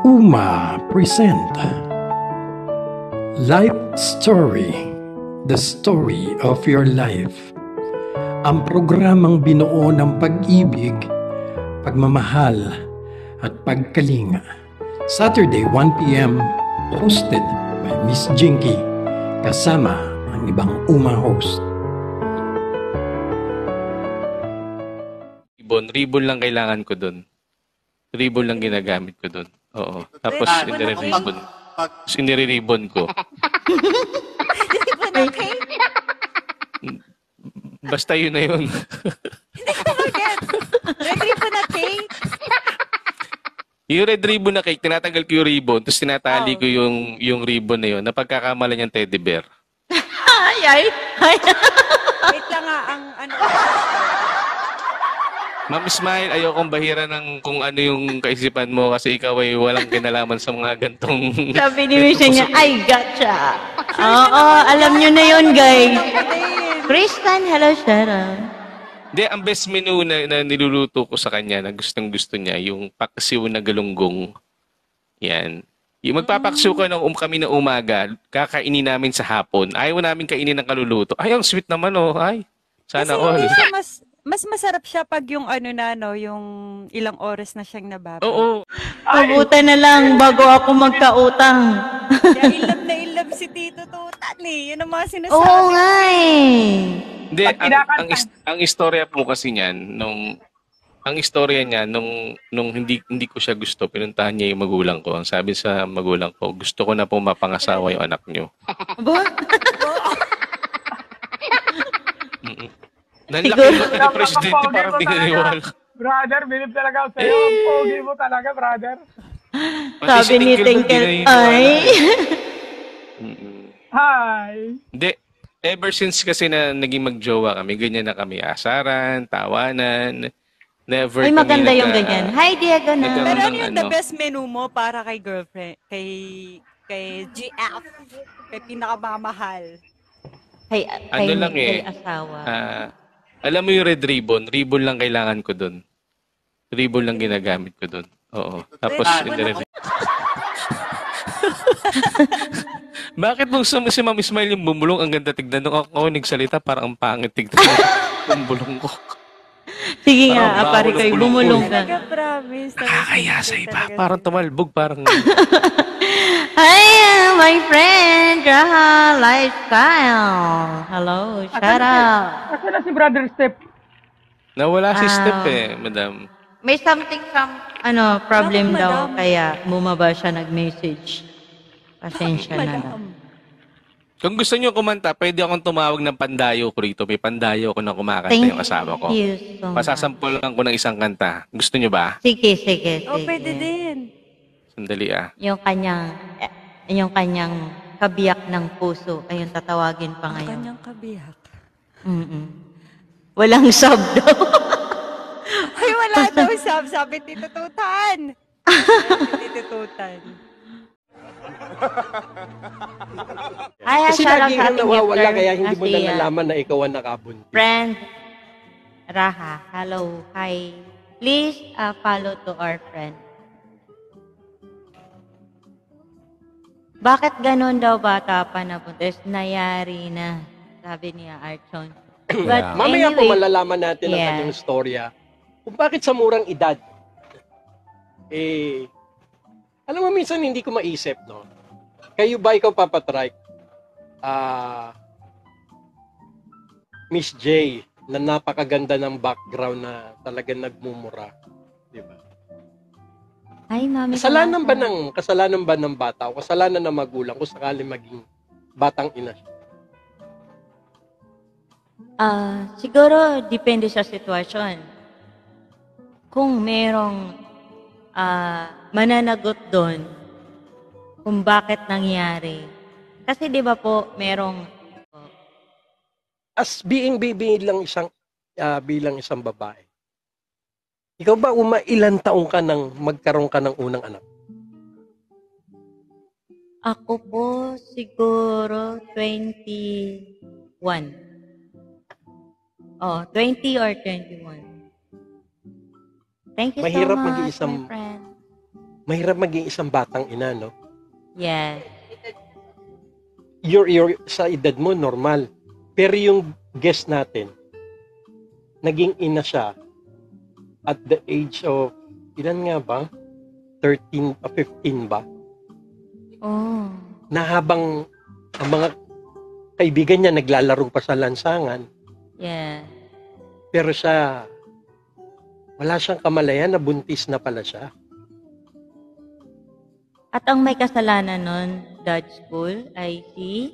Uma present Life Story, the story of your life. Ang programang binuo ng pag-ibig, pagmamahal at pagkalinga. Saturday 1 p.m. hosted by Miss Jinky kasama ang ibang Uma host. Ribbon lang kailangan ko dun. Ribbon lang ginagamit ko dun. Oo. Tapos inire-ribbon. Tapos inire-ribbon ko. Ribbon na cake? Basta yun na yun. Hindi ko mag-get. Red ribbon na cake? Yung red ribbon na cake, tinatanggal ko yung ribbon, tapos tinatali ko yung ribbon na yun, napagkakamala niyang teddy bear. Ay. Wait lang nga, ang ano... Ma'am Smile, ayokong bahira ng kung ano yung kaisipan mo kasi ikaw ay walang kinalaman sa mga gantong... Sabi ni Misha niya, I gotcha. Oo, alam nyo na yun, guys. Kristen, hello, Sharon. Hindi, ang best menu na niluluto ko sa kanya na gustong gusto niya, yung paksiw na galunggong. Yan. Yung magpapaksiw ko kami na umaga, kakainin namin sa hapon. Ayaw namin kainin ng kaluluto. Ay, ang sweet naman, oh. Ay, sana all. Mas masarap siya pag yung ano na, no, yung ilang oras na siyang nababa. Oo. Mabuti na lang bago ako magkautang. Kaya ilab si Tito Tutan eh. Yun ang mga sinasabi. Oo nga eh. Hindi, ang istorya po kasi niyan, ang istorya niya, nung hindi ko siya gusto, pinuntahan niya yung magulang ko. Ang sabi sa magulang ko, gusto ko na po mapangasawa yung anak niyo. Ba? Nanlaki mo ni Presidente, parang di naniwala. Brother, bilib talaga ako sa'yo. Ang pogi mo talaga, brother. Sabi ni Tinkel, ay. Hi. Hindi. Ever since kasi na naging magjowa kami, ganyan na kami. Asaran, tawanan. Never ay, kami maganda yung ganyan. Hi, Diego na. Pero ano yung the best menu mo para kay girlfriend? Kay GF? Kay pinakamamahal? Kay lang eh. Asawa. Alam mo yung red ribbon? Ribbon lang kailangan ko dun. Ribbon lang ginagamit ko dun. Oo. Tapos, bakit nung si Ma'am Ismail yung bumulong, ang ganda tignan nung ako nagsalita, parang ang pangit tignan yung bumulong ko. Sige nga, pare kayo, bumulong ka. Promise. Nakakaya sa iba. Parang tumalbog, parang... Hi, my friend, Raha Lifestyle. Hello, shout out. Kasi na si Brother Step. Nawala si Step eh, madam. May something problem daw, kaya bumaba siya nag-message. Pasensya na lang. Kung gusto niyo kumanta, pwede akong tumawag ng pandayo ko rito. May pandayo ko na kumakanta yung asawa ko. Thank you so much. Pasasampulan ko ng isang kanta. Gusto niyo ba? Sige. Pwede din. Sandali ah. Yung kanyang kabiyak ng puso, ayun tatawagin pa ngayon. Kanyang kabiyak. Walang sub daw. Ay, wala daw sub. Sabi Tito Tutan. Tito Tutan. Kasi lagi kang nawawala kaya hindi mo na nalaman na ikaw ang nakabuntis. Friend Raha, hello, hi. Please follow to our friend. Bakit ganun daw bata pa na buntis? Nayari na, sabi niya Archon. But Mamaya anyway, po malalaman natin ang kanyang storya. Kung bakit sa murang edad. Alam mo, minsan hindi ko maisip, no? Kayo ba ikaw papatry? Miss J, na napakaganda ng background na talagang nagmumura. Di ba? ay, mami. Kasalanan ba ng bata o kasalanan ng magulang kung sakali maging batang ina siya? Siguro, depende sa sitwasyon. Kung merong mananagot doon kung bakit nangyari. Kasi di ba po, merong... As bilang isang babae, ikaw ba ilang taong ka nang magkaroon ka ng unang anak? Ako po, siguro 21. 20 or 21. Thank you Mahirap so much, mag-iisang my friend. Mahirap maging isang batang ina, no? Yes. Sa edad mo, normal. Pero yung guest natin, naging ina siya at the age of, ilan nga ba? 13 o 15 ba? Oh. Na habang ang mga kaibigan niya naglalaro pa sa lansangan, Yeah. pero siya, wala siyang kamalayan na buntis na pala siya. At ang may kasalanan nun, Dutch School, ay si